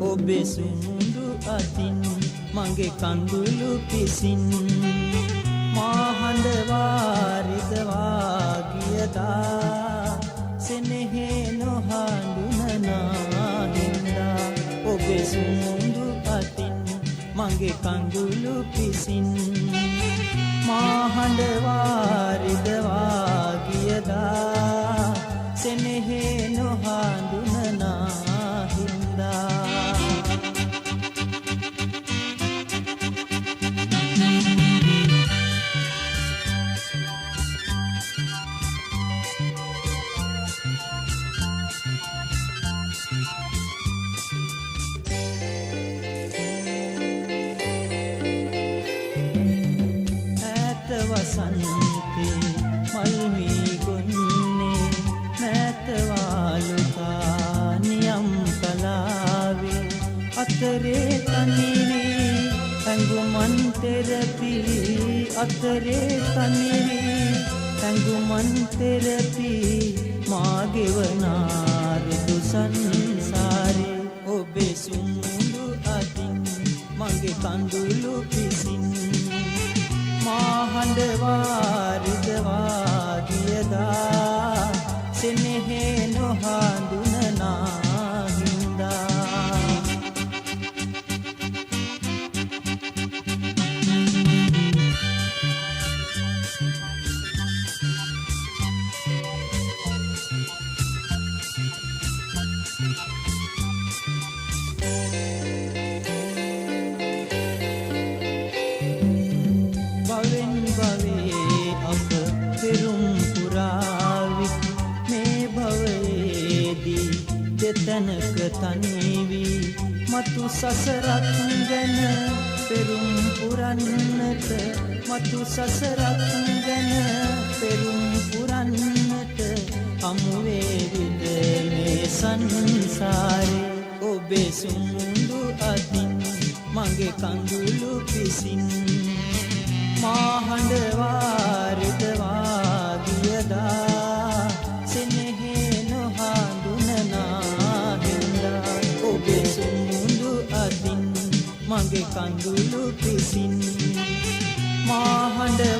ඔබේ සුමුදු අතින් මගේ කඳුළු පිසින් මා හඬ වාරිදවා ගියදා සෙනෙහෙ නොහඳුනනා හින්දා ඔබේ සුමුදු අතින් මගේ කඳුළු පිසින් මා හඬ වාරිදවා ගියදා සෙනෙහෙ නොහඳුනනා හින්දා වසන්තේ මල්මී ගොන්නේ නැතවාලුකා නියම් කලාවේ අතරේ තනිවී ඇඟුමන් තෙරපි අතරේ තනිවී ඇඟුමන් තෙරපි මාගෙවනාරුදු සංසාරේ ඔබේ සුමුදු අතින් මගේ කඳුළු පිසින් මා හඬ වාරිදවා ගියදා සෙනෙහෙ නොහඳුනනා හින්දා තැනක තනිවී මතු සසරක් ගැන පෙරුම් පුරන්නට මතු සසරක් ගැන පෙරුම් පුරන්නට හමුවේවිද මේ සංසාරේ ඔබේ සුමුදු අතින් මගේ කඳුළු පිසින් මා හඬ වාරිදවා ගියදා සෙනෙහෙ නොහඳුනනා ඔබේ සුමුදු අතින් මගේ කඳුළු පිසින් මා හඬ